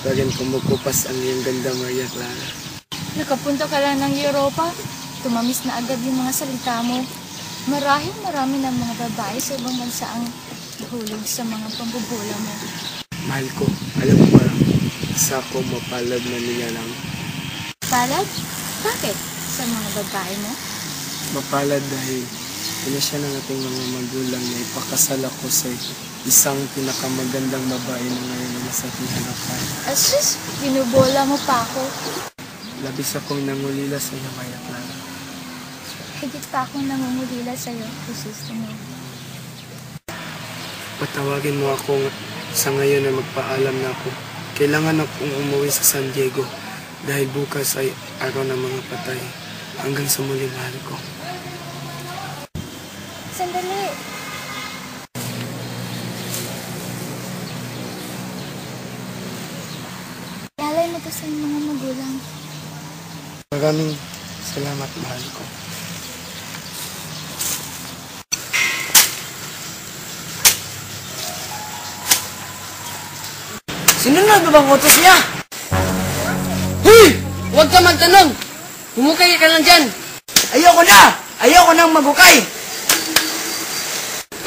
pa rin kumukupas ang iyong ganda, Maria Clara. Nakapunta ka lang ng Europa. Tumamis na agad yung mga salita mo. Marami ng mga babae sa ibang bansa ang nahulog sa mga pambobola mo. Mahal ko, alam mo ba, isa akong mapalad na nilalang. Palad? Bakit? Sa mga babae mo? Mapalad dahil pinasya ng ating mga magulang na ipakasal ako sa isang pinakamagandang babae na ngayon na nasa ating harapan. Asus, binubola mo pa ako. Labis akong nangulila sa iyo, Maria Clara. Higit pa akong nangungulila sa'yo, Jesus mo. Patawagin mo ako sa ngayon na magpaalam na ako. Kailangan akong umuwi sa San Diego dahil bukas ay araw ng mga patay. Hanggang sa muli, mahal ko. Sandali. Ialay mo to sa mga magulang. Maraming salamat, mahal ko. Sinunod ba bang utos niya? Huy! Huwag ka magtanong! Humukay ka lang dyan! Ayoko na! Ayoko nang maghukay!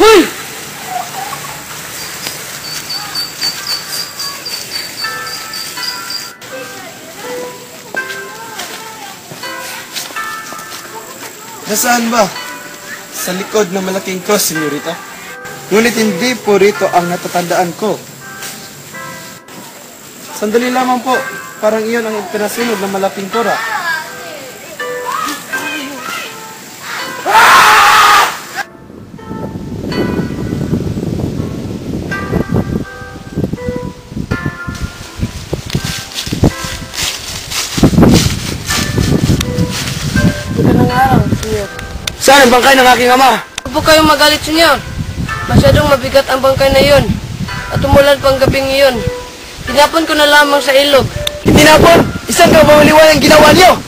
Huy! Nasaan ba? Sa likod ng malaking cross, senyorita. Ngunit hindi po rito ang natatandaan ko. Sandali lamang po, parang iyon ang pinasunog ng malaking kora. Magandang araw, senyor. Saan ang bangkay ng aking ama? Huwag po kayong magalit, senyor. Masyadong mabigat ang bangkay na iyon. At umulan pang gabing iyon. Tinapon ko na lamang sa ilog. Tinapon? Isang kamaliwan ang ginawa niyo!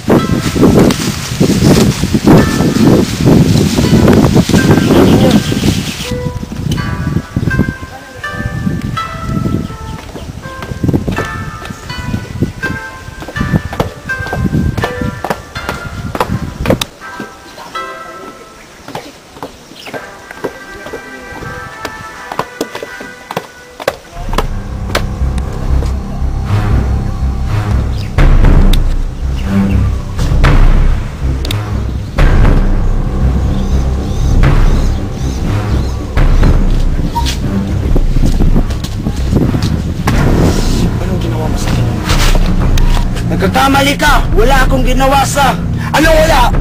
Nagkakamali ka! Wala akong ginawa sa... Ano wala?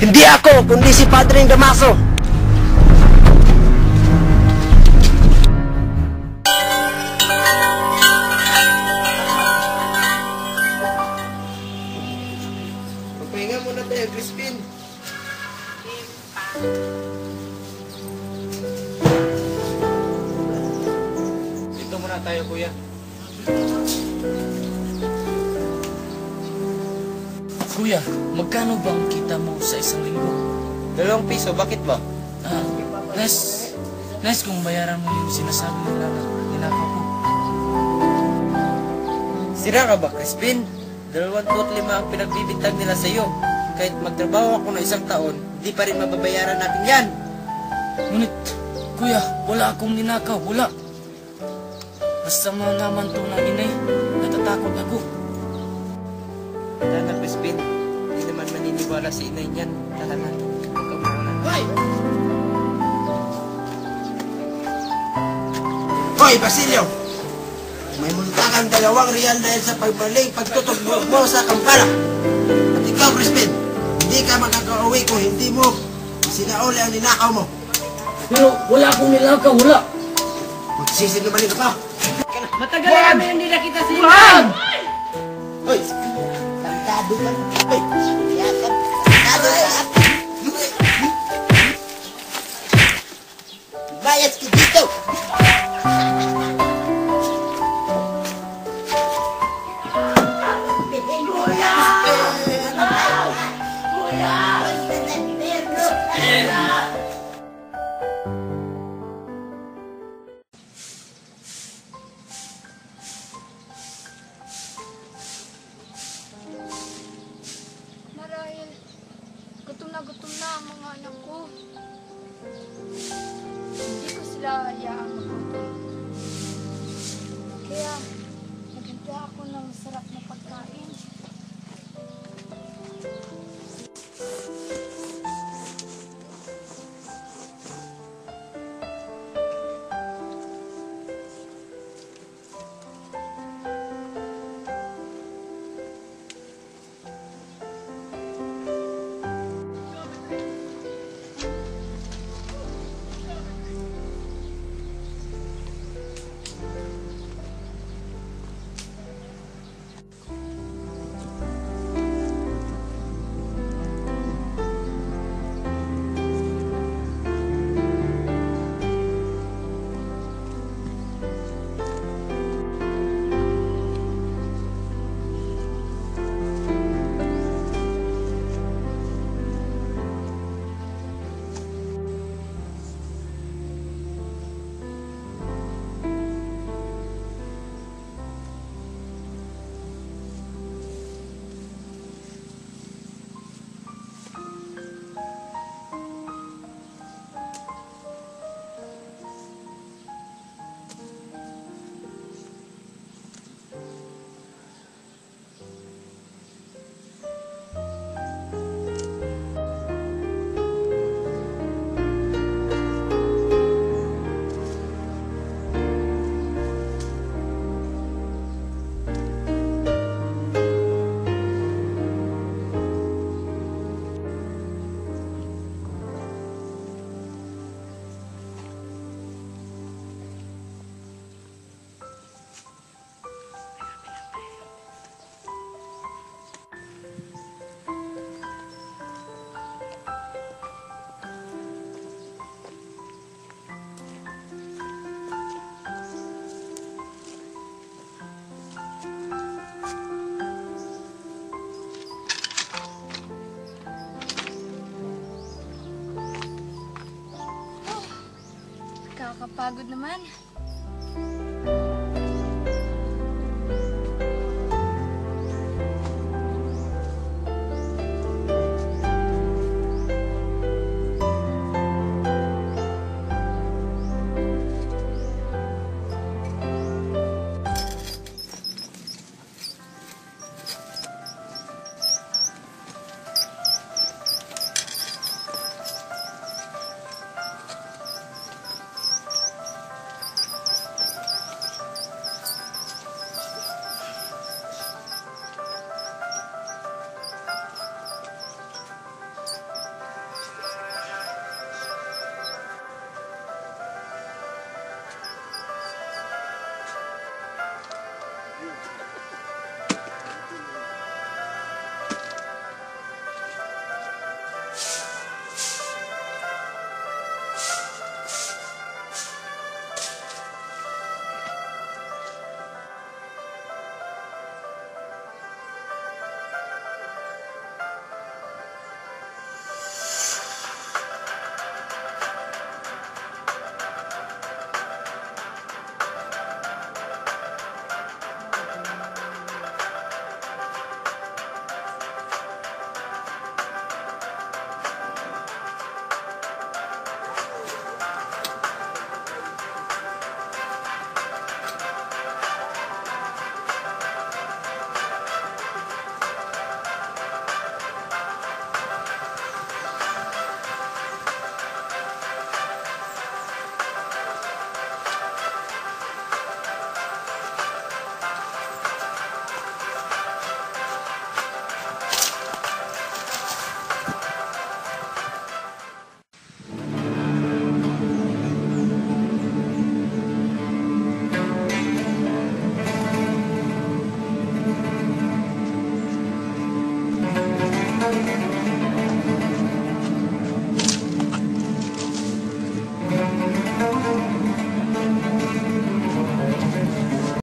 Hindi ako, kundi si Padre Damaso. Magpahinga muna tayo, Crispin. Dito muna tayo, kuya. Kuya, magkano ba ang kita mo sa isang linggo? 2 piso, bakit ba? Nice kung bayaran mo yung sinasabi nila na ninakaw ko. Sira ka ba, Crispin? 2.5 ang pinagbibintag nila sa iyo. Kahit magtrabaho ako ng 1 taon, di pa rin mababayaran natin yan. Ngunit, kuya, wala akong ninakaw, wala. Basta malaman to ng inay, natatakot ako. Tara na, Crispin. Hindi naman maniniwala si inay niyan. Tara na. Huwag kang mawala. Hoy! Hoy, Basilio! May multa kang 2 real dahil sa pagbaling pagtutok mo sa kampana. At ikaw, Crispin, hindi ka makakauwi kung hindi mo sinauli ang ninakaw mo. Pero wala akong nilakaw, wala. Magsisinungaling ka pa. Matagal namin hindi nakita si Inay! Hoy! Tantado ka. Hoy! Yakap! Tantado ka! Bayad ka dito! dahil gutom na ang mga anak ko. Hindi ko sila hayaang magutom. Kaya, naganda ako ng masarap na pagkain. Nakakapagod naman.